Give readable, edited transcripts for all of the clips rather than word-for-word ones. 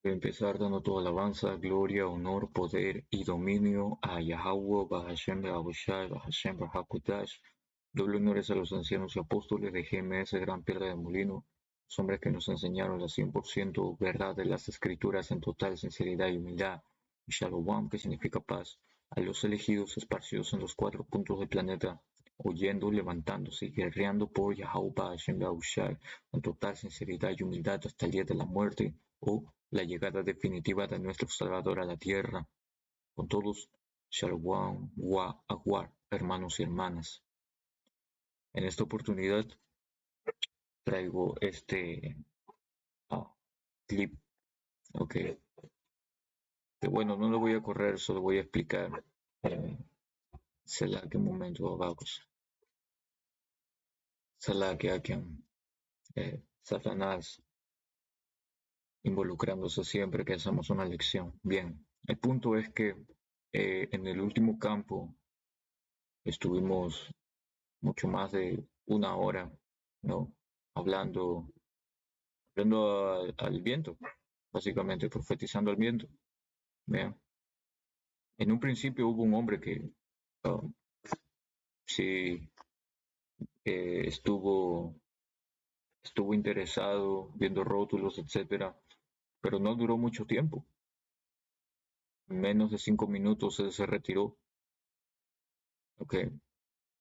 Voy a empezar dando toda alabanza, gloria, honor, poder y dominio a Yahweh, Bahashem, Bahabushai, Bahashem, Bahakudash. Doble honores a los ancianos y apóstoles de GMS Gran Piedra de Molino, los hombres que nos enseñaron la 100% verdad de las escrituras en total sinceridad y humildad. Y Shalom, que significa paz, a los elegidos esparcidos en los 4 puntos del planeta, oyendo, levantándose y guerreando por Yahweh, Bahashem, Bahabushai, en total sinceridad y humildad hasta el día de la muerte o la llegada definitiva de nuestro Salvador a la tierra. Con todos, Shalom wa Aguar, hermanos y hermanas. En esta oportunidad traigo este clip, ok, que bueno, no lo voy a correr, solo voy a explicar Selak en momento vagos. Selak Aken, Satanás involucrándose siempre que hacemos una lección. Bien, el punto es que en el último campo estuvimos mucho más de una hora, ¿no? Hablando al viento, básicamente profetizando al viento. Vean, en un principio hubo un hombre que um, sí estuvo interesado viendo rótulos, etcétera, pero no duró mucho tiempo. En menos de 5 minutos él se retiró, ¿ok?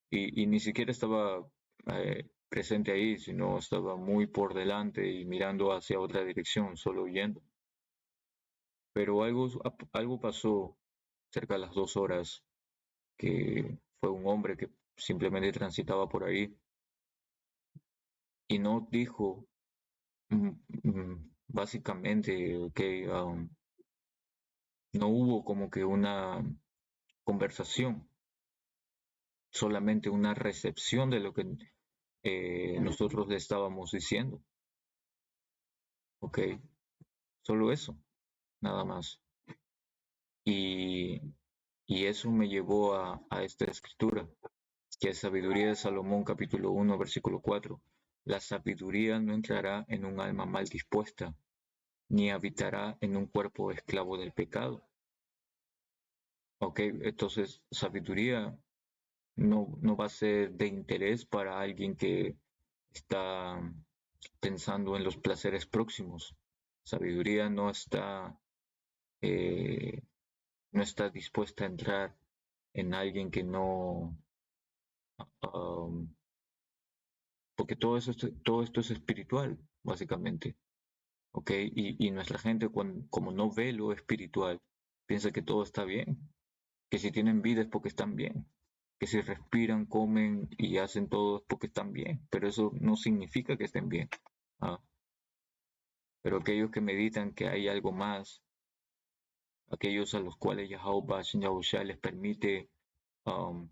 Y ni siquiera estaba presente ahí, sino estaba muy por delante y mirando hacia otra dirección, solo oyendo. Pero algo pasó cerca de las 2 horas, que fue un hombre que simplemente transitaba por ahí y no dijo básicamente que no hubo como que una conversación, solamente una recepción de lo que nosotros le estábamos diciendo, ¿ok? Solo eso, nada más. Y, y eso me llevó a esta escritura, que es Sabiduría de Salomón capítulo 1 versículo 4. La sabiduría no entrará en un alma mal dispuesta, ni habitará en un cuerpo esclavo del pecado. Ok, entonces sabiduría no va a ser de interés para alguien que está pensando en los placeres próximos. Sabiduría eh, no está dispuesta a entrar en alguien que no, um, porque todo esto es espiritual, básicamente, ¿ok? Y nuestra gente, como no ve lo espiritual, piensa que todo está bien, que si tienen vida es porque están bien, que si respiran, comen y hacen todo es porque están bien, pero eso no significa que estén bien. ¿Ah? Pero aquellos que meditan que hay algo más, aquellos a los cuales Yahweh les permite um,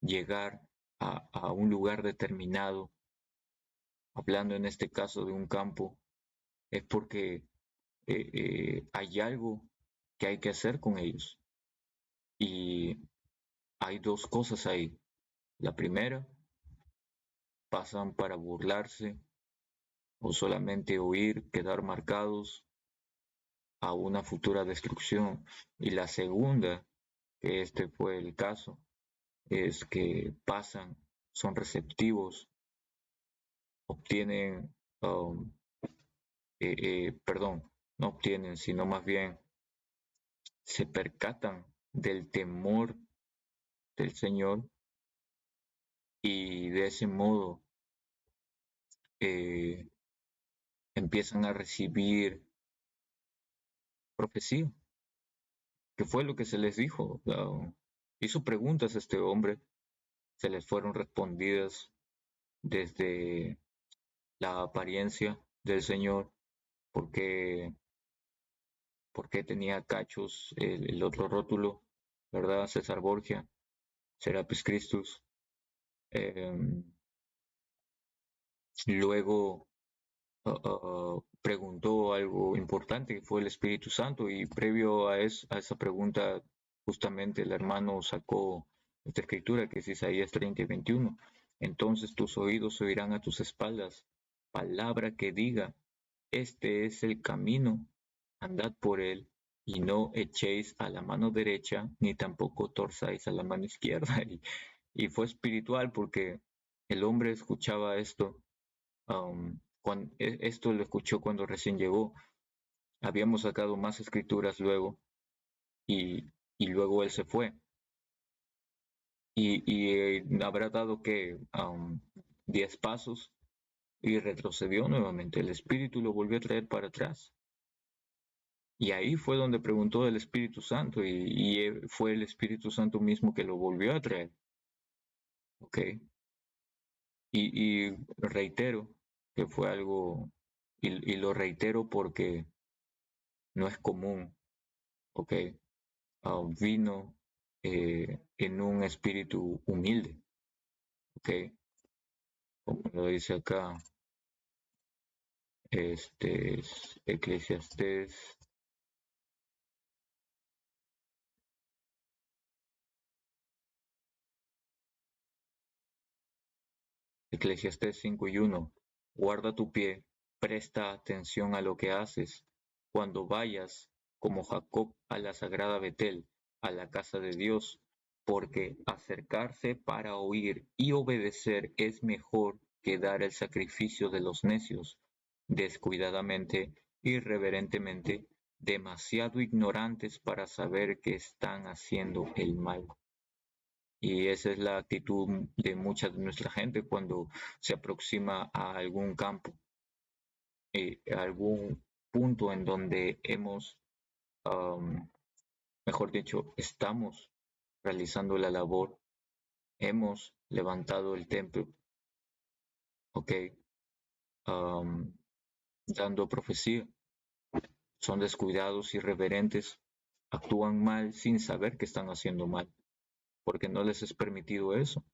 llegar a un lugar determinado, hablando en este caso de un campo, es porque hay algo que hay que hacer con ellos. Y hay dos cosas ahí. La primera, pasan para burlarse o solamente oír, quedar marcados a una futura destrucción. Y la segunda, que este fue el caso, es que pasan, son receptivos, obtienen, perdón, no obtienen, sino más bien se percatan del temor del Señor y de ese modo eh, empiezan a recibir profecía, que fue lo que se les dijo. Hizo preguntas a este hombre, se les fueron respondidas desde la apariencia del Señor, porque, porque tenía cachos el otro rótulo, ¿verdad? César Borgia, Serapis Christus. Eh, Luego preguntó algo importante que fue el Espíritu Santo y previo a esa pregunta justamente el hermano sacó esta escritura que es Isaías 30:21. Entonces tus oídos oirán a tus espaldas palabra que diga, este es el camino, andad por él, y no echéis a la mano derecha, ni tampoco torzáis a la mano izquierda. Y fue espiritual porque el hombre escuchaba esto, esto lo escuchó cuando recién llegó. Habíamos sacado más escrituras luego, y, y luego él se fue. Y habrá dado que 10 pasos y retrocedió nuevamente. El espíritu lo volvió a traer para atrás. Y ahí fue donde preguntó del Espíritu Santo y fue el Espíritu Santo mismo que lo volvió a traer. ¿Ok? Y reitero que fue algo, y lo reitero porque no es común. ¿Ok? Vino en un espíritu humilde. ¿Ok? Como lo dice acá, este es Eclesiastés. Eclesiastés 5:1. Guarda tu pie, presta atención a lo que haces, cuando vayas, como Jacob, a la sagrada Betel, a la casa de Dios, porque acercarse para oír y obedecer es mejor que dar el sacrificio de los necios, descuidadamente, irreverentemente, demasiado ignorantes para saber que están haciendo el mal. Y esa es la actitud de mucha de nuestra gente cuando se aproxima a algún campo, a algún punto en donde hemos, um, mejor dicho, estamos realizando la labor, hemos levantado el templo, ok, um, dando profecía, son descuidados, irreverentes, actúan mal sin saber que están haciendo mal, porque no les es permitido eso.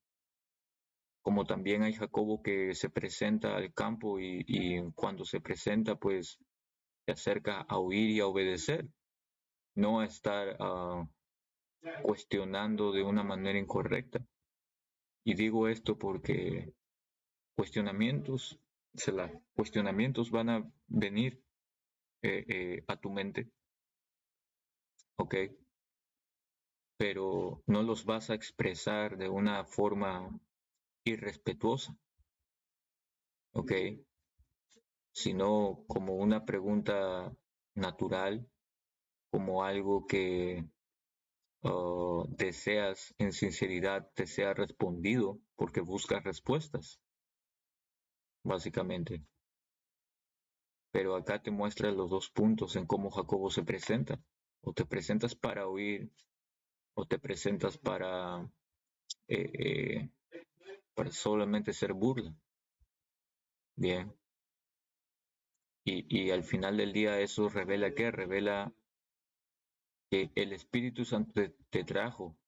Como también hay Jacobo que se presenta al campo y cuando se presenta, pues se acerca a oír y a obedecer, no a estar cuestionando de una manera incorrecta. Y digo esto porque cuestionamientos, cuestionamientos van a venir a tu mente, ¿ok? Pero no los vas a expresar de una forma irrespetuosa, ¿ok? Sino como una pregunta natural, como algo que deseas en sinceridad te sea respondido porque buscas respuestas, básicamente. Pero acá te muestra los dos puntos en cómo Jacobo se presenta. O te presentas para oír o te presentas eh, eh, para solamente ser burla. Bien. Y al final del día eso revela qué? Revela que el Espíritu Santo te trajo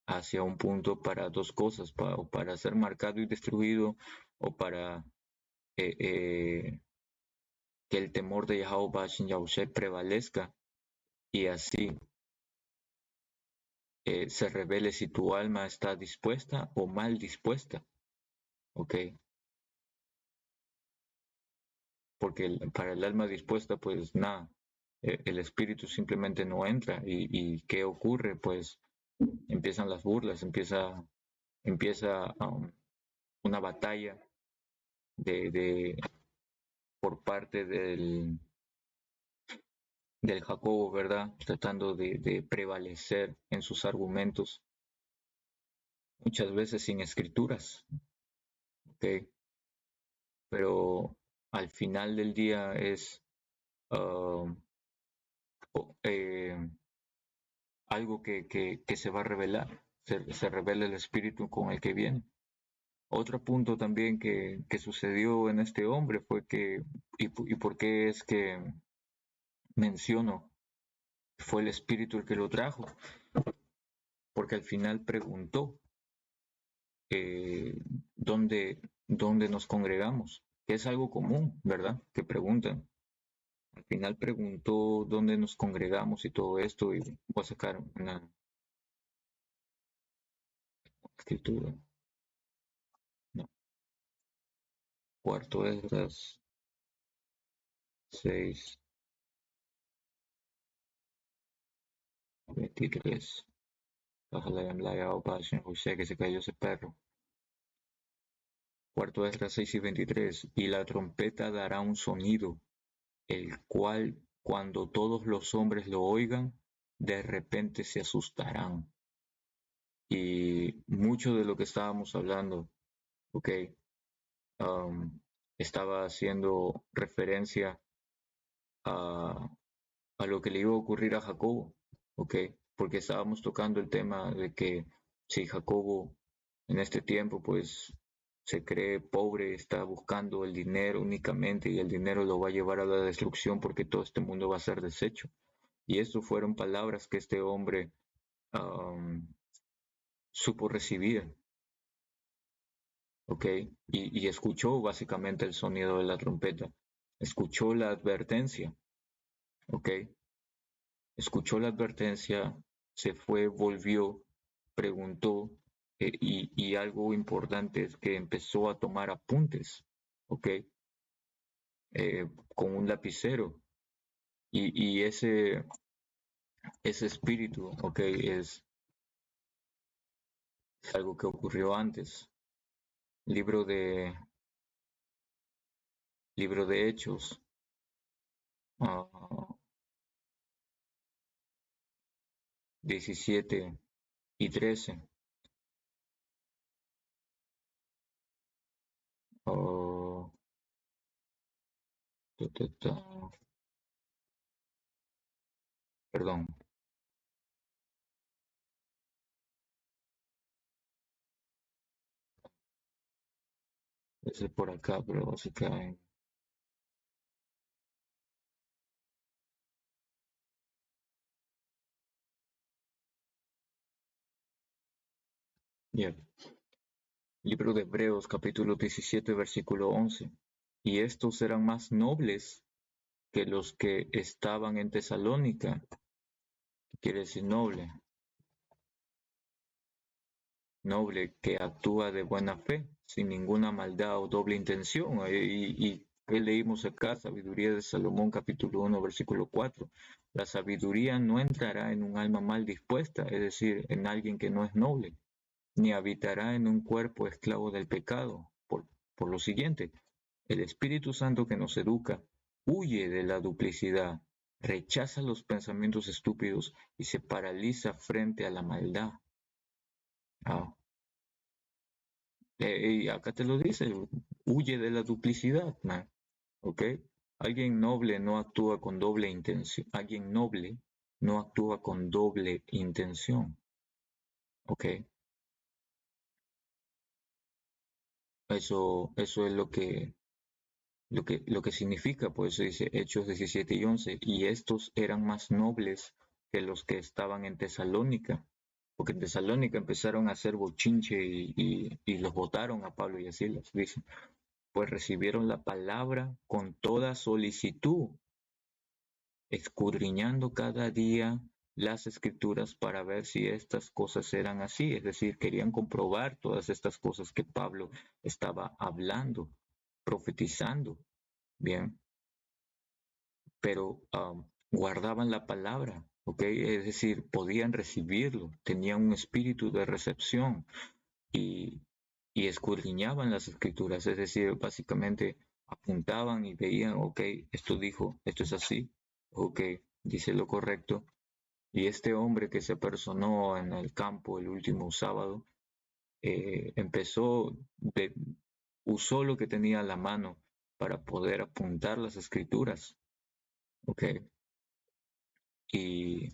hacia un punto para dos cosas, o para ser marcado y destruido, o para eh, eh, que el temor de Yahweh Yahushua prevalezca y así se revele si tu alma está dispuesta o mal dispuesta, ¿ok? Porque para el alma dispuesta, pues nada, el espíritu simplemente no entra y ¿qué ocurre? Pues empiezan las burlas, empieza una batalla de por parte del Jacobo, ¿verdad? Tratando de prevalecer en sus argumentos, muchas veces sin escrituras, ¿ok? Pero al final del día es uh, eh, algo que se va a revelar, se revela el espíritu con el que viene. Otro punto también que sucedió en este hombre fue que, y por qué es que menciono, fue el espíritu el que lo trajo, porque al final preguntó dónde nos congregamos, que es algo común, ¿verdad? Que preguntan. Al final preguntó dónde nos congregamos y todo esto, y voy a sacar una escritura. No, cuarto Esdras 6. 23. Bájale la emblaya, José, que se cayó ese perro. Cuarto de Esdras 6 y 23. Y la trompeta dará un sonido, el cual, cuando todos los hombres lo oigan, de repente se asustarán. Y mucho de lo que estábamos hablando, ok, estaba haciendo referencia a, a lo que le iba a ocurrir a Jacobo, ok, porque estábamos tocando el tema de que si Jacobo en este tiempo pues se cree pobre, está buscando el dinero únicamente y el dinero lo va a llevar a la destrucción porque todo este mundo va a ser deshecho. Y eso fueron palabras que este hombre um, supo recibir, ¿ok? Y escuchó básicamente el sonido de la trompeta, escuchó la advertencia, ¿ok? Escuchó la advertencia, se fue, volvió, preguntó, y algo importante es que empezó a tomar apuntes, ¿ok? Con un lapicero. Y ese espíritu, ¿ok? Es algo que ocurrió antes. Libro de, libro de Hechos, 17 y 13. Oh, ta, ta, ta. Perdón, es por acá, pero se cae. Yeah. Libro de Hebreos, capítulo 17, versículo 11. Y estos eran más nobles que los que estaban en Tesalónica. ¿Qué quiere decir noble? Noble que actúa de buena fe, sin ninguna maldad o doble intención. Y ¿qué leímos acá? Sabiduría de Salomón, capítulo 1, versículo 4. La sabiduría no entrará en un alma mal dispuesta, es decir, en alguien que no es noble, ni habitará en un cuerpo esclavo del pecado. Por lo siguiente, el Espíritu Santo que nos educa huye de la duplicidad, rechaza los pensamientos estúpidos y se paraliza frente a la maldad. Ah, y acá te lo dice, huye de la duplicidad, man. ¿Ok? Alguien noble no actúa con doble intención. Alguien noble no actúa con doble intención. ¿Ok? Eso es lo que significa, pues dice Hechos 17 y 11, y estos eran más nobles que los que estaban en Tesalónica, porque en Tesalónica empezaron a hacer bochinche y los votaron a Pablo y a Silas, dice, pues recibieron la palabra con toda solicitud, escudriñando cada día las escrituras para ver si estas cosas eran así, es decir, querían comprobar todas estas cosas que Pablo estaba hablando, profetizando. Bien, pero guardaban la palabra, ¿ok? Es decir, podían recibirlo, tenían un espíritu de recepción y, y escudriñaban las escrituras, es decir, básicamente apuntaban y veían, ok, esto dijo, esto es así, ok, dice lo correcto. Y este hombre que se personó en el campo el último sábado, empezó, usó lo que tenía a la mano para poder apuntar las escrituras, ok. Y,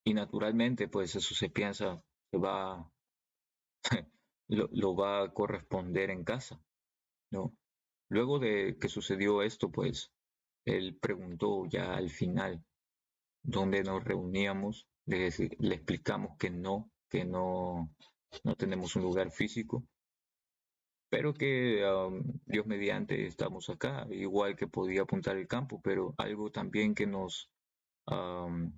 y naturalmente, pues eso se piensa que lo va a corresponder en casa, ¿no? Luego de que sucedió esto, pues él preguntó ya al final dónde nos reuníamos, le explicamos que no tenemos un lugar físico, pero que Dios mediante estamos acá, igual que podía apuntar el campo, pero algo también que um,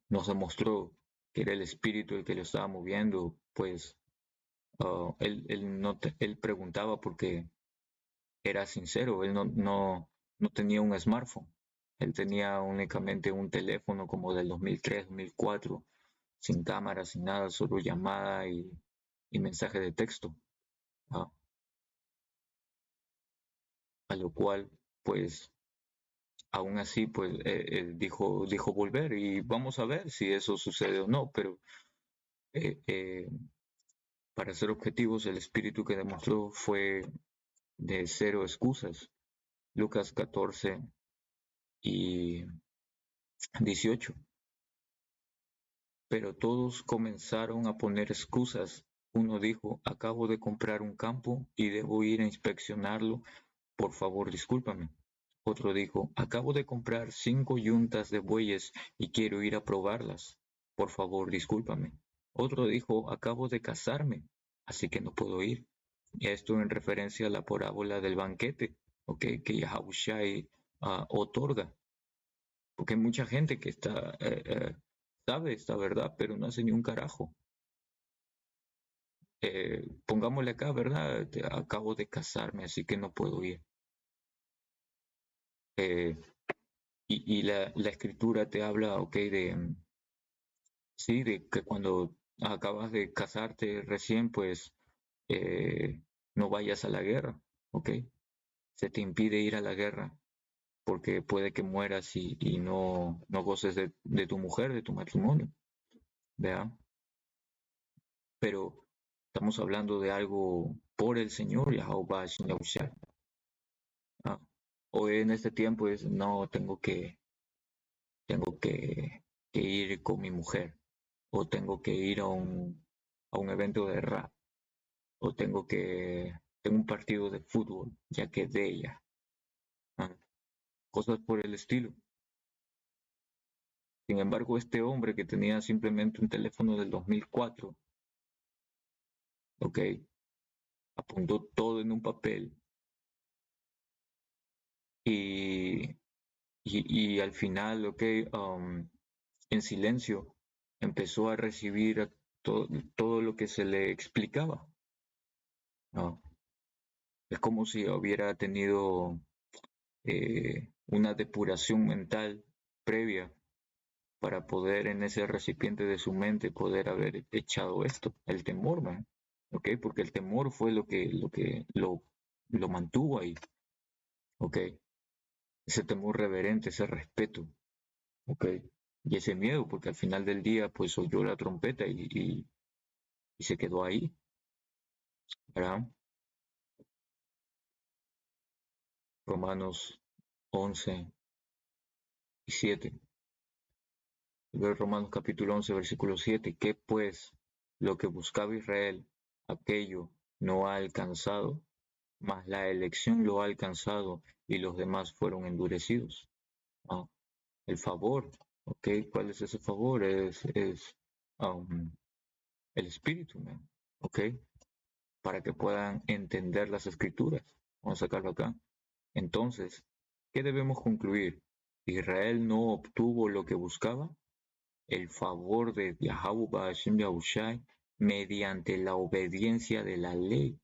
nos demostró que era el espíritu el que lo estaba moviendo, pues él, no él preguntaba porque era sincero, él no tenía un smartphone, Él tenía únicamente un teléfono como del 2003, 2004, sin cámara, sin nada, solo llamada y mensaje de texto. ¿Ah? A lo cual, pues, aún así, pues, dijo volver y vamos a ver si eso sucede o no, pero eh, eh, para ser objetivos, el espíritu que demostró fue de cero excusas. Lucas 14 y 18. Pero todos comenzaron a poner excusas. Uno dijo, acabo de comprar un campo y debo ir a inspeccionarlo. Por favor, discúlpame. Otro dijo, acabo de comprar 5 yuntas de bueyes y quiero ir a probarlas. Por favor, discúlpame. Otro dijo, acabo de casarme, así que no puedo ir. Esto en referencia a la parábola del banquete, okay, que Yahushua otorga. Porque hay mucha gente que sabe esta verdad, pero no hace ni un carajo. Pongámosle acá, ¿verdad? Acabo de casarme, así que no puedo ir. Eh, y la escritura te habla, ok, sí, de que cuando acabas de casarte recién, pues no vayas a la guerra, ok. Se te impide ir a la guerra porque puede que mueras y no goces de tu mujer, de tu matrimonio, ¿verdad? Pero estamos hablando de algo por el Señor, Yahweh Shah. ¿Ah? Hoy en este tiempo es, no, tengo que ir con mi mujer, o tengo que ir a un evento de rap, o tengo un partido de fútbol, ya que es de ella. ¿Ah? Cosas por el estilo. Sin embargo, este hombre que tenía simplemente un teléfono del 2004, ok, apuntó todo en un papel y, y al final, ok, en silencio, empezó a recibir todo lo que se le explicaba, ¿no? Es como si hubiera tenido una depuración mental previa para poder en ese recipiente de su mente poder haber echado esto, el temor, man. ¿Ok? Porque el temor fue lo mantuvo ahí, ¿ok? Ese temor reverente, ese respeto, ¿ok? Y ese miedo, porque al final del día, pues oyó la trompeta y se quedó ahí, ¿verdad? Romanos 11 y 7. Romanos capítulo 11, versículo 7. ¿Qué pues? Lo que buscaba Israel, aquello no ha alcanzado, mas la elección lo ha alcanzado y los demás fueron endurecidos. Ah, el favor, ¿ok? ¿Cuál es ese favor? Es el espíritu, man, ¿ok? Para que puedan entender las escrituras. Vamos a sacarlo acá. Entonces, ¿qué debemos concluir? ¿Israel no obtuvo lo que buscaba? El favor de Yahweh Hashem Yahushai mediante la obediencia de la ley,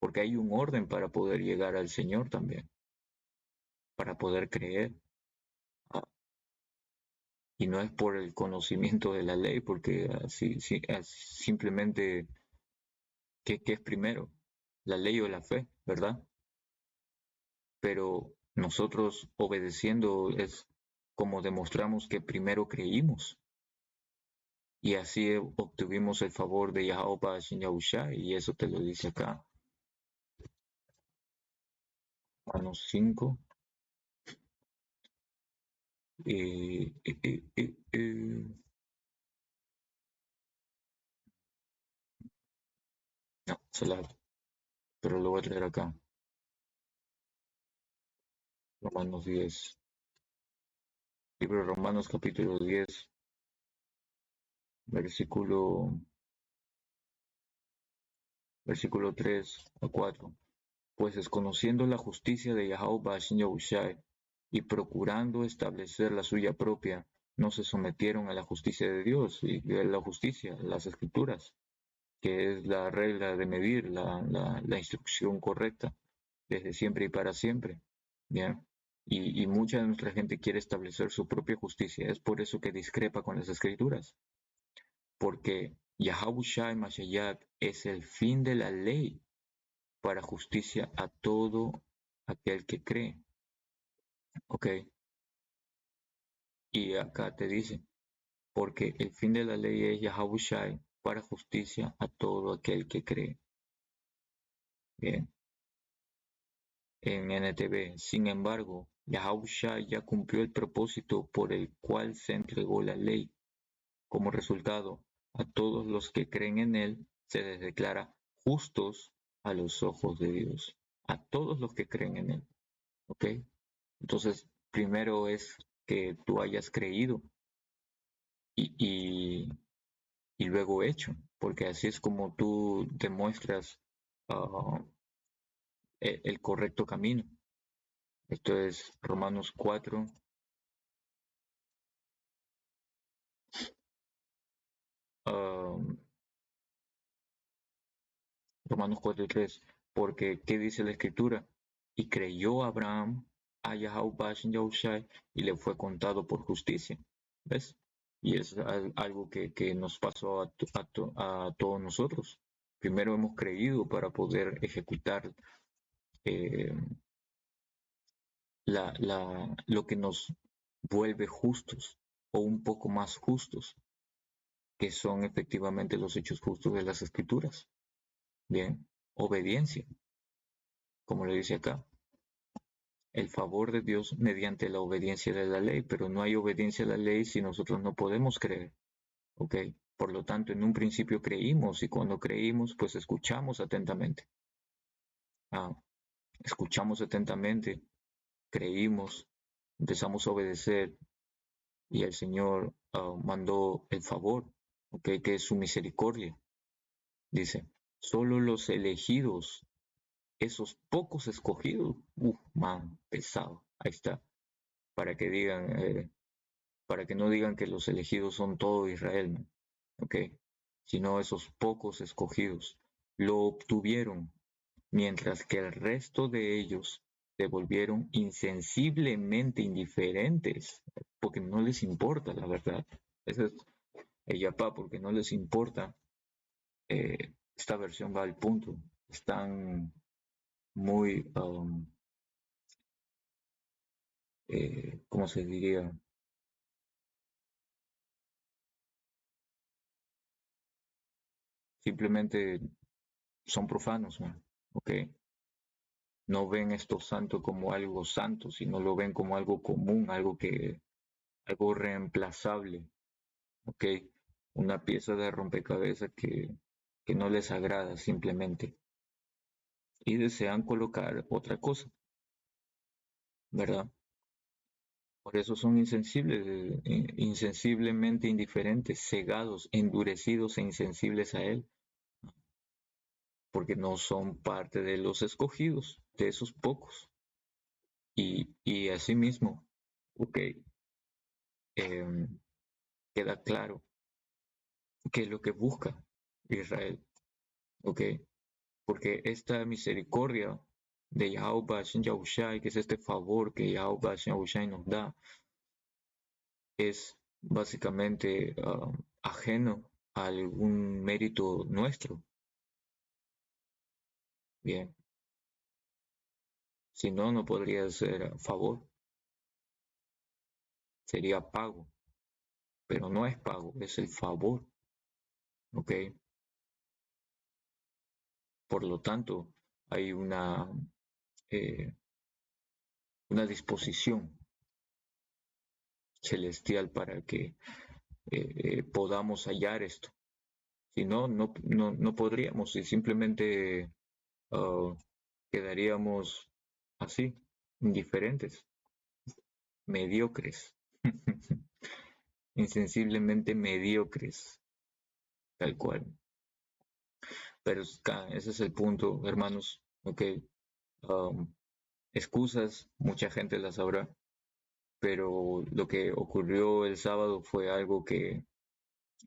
porque hay un orden para poder llegar al Señor también, para poder creer. Ah, y no es por el conocimiento de la ley, porque así, simplemente, ¿qué es primero? ¿La ley o la fe, verdad? Pero nosotros obedeciendo es como demostramos que primero creímos. Y así obtuvimos el favor de Yahweh Shin Yahushua, y eso te lo dice acá, Romanos 5. Eh, eh, eh, eh, eh, no, pero lo voy a traer acá, Romanos 10. Libro de Romanos capítulo 10, versículo, versículo 3 a 4. Pues desconociendo la justicia de Yahweh Shin Yahushua y procurando establecer la suya propia, no se sometieron a la justicia de Dios y de la justicia, las escrituras, que es la regla de medir, la instrucción correcta, desde siempre y para siempre. Bien. Y mucha de nuestra gente quiere establecer su propia justicia. Es por eso que discrepa con las escrituras. Porque Yahushua Mashiach es el fin de la ley para justicia a todo aquel que cree. ¿Ok? Y acá te dice, porque el fin de la ley es Yahushua para justicia a todo aquel que cree. Bien. En NTV, sin embargo, Yahushua ya cumplió el propósito por el cual se entregó la ley. Como resultado, a todos los que creen en él se les declara justos a los ojos de Dios. A todos los que creen en él. ¿Ok? Entonces, primero es que tú hayas creído y, y, y luego hecho, porque así es como tú demuestras uh, el correcto camino. Esto es Romanos 4, um, Romanos 4:3, porque ¿qué dice la escritura? Y creyó Abraham a Yahuwah Yahushai y le fue contado por justicia. ¿Ves? Y es algo que nos pasó a todos nosotros. Primero hemos creído para poder ejecutar eh, lo que nos vuelve justos o un poco más justos, que son efectivamente los hechos justos de las escrituras. Bien, obediencia, como le dice acá, el favor de Dios mediante la obediencia de la ley, pero no hay obediencia a la ley si nosotros no podemos creer, ¿ok? Por lo tanto, en un principio creímos y cuando creímos, pues escuchamos atentamente. Ah, escuchamos atentamente, creímos, empezamos a obedecer y el Señor mandó el favor, ¿ok? Que es su misericordia. Dice, solo los elegidos, esos pocos escogidos, man, pesado, ahí está, para que digan, para que no digan que los elegidos son todo Israel, man, ¿ok? Sino esos pocos escogidos lo obtuvieron, mientras que el resto de ellos se volvieron insensiblemente indiferentes, porque no les importa la verdad. Esa es ella, porque no les importa. Esta versión va al punto. Están muy, ¿cómo se diría? Simplemente son profanos, ¿no? ¿Ok? No ven esto santo como algo santo, sino lo ven como algo común, algo reemplazable, ¿ok? Una pieza de rompecabezas que no les agrada simplemente y desean colocar otra cosa, ¿verdad? Por eso son insensibles, insensiblemente indiferentes, cegados, endurecidos e insensibles a Él, porque no son parte de los escogidos, de esos pocos. Y asimismo, ok, eh, queda claro qué es lo que busca Israel, ok, porque esta misericordia de Yahweh Yahushai, que es este favor que Yahweh Yahushai nos da, es básicamente ajeno a algún mérito nuestro. Bien, si no, no podría ser a favor, sería pago, pero no es pago, es el favor, ¿ok? Por lo tanto, hay eh, una disposición celestial para que podamos hallar esto. Si no, no podríamos y simplemente uh, quedaríamos así, indiferentes, mediocres, insensiblemente mediocres, tal cual. Pero ese es el punto, hermanos, ok. Um, excusas, mucha gente las sabrá, pero lo que ocurrió el sábado fue algo que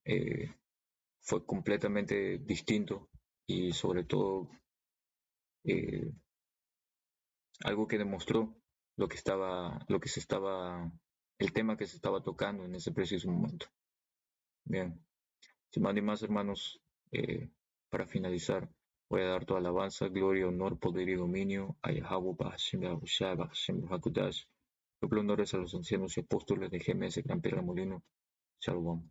eh, fue completamente distinto y sobre todo eh, algo que demostró. lo que se estaba, el tema que se estaba tocando en ese preciso momento. Bien, sin más ni más, hermanos, para finalizar, voy a dar toda alabanza, gloria, honor, poder y dominio a Yahweh Bahashem Yahushua Bahashem Hakudash. Doble honores a los ancianos y apóstoles de GMS Gran Piedra Molino. Shalom.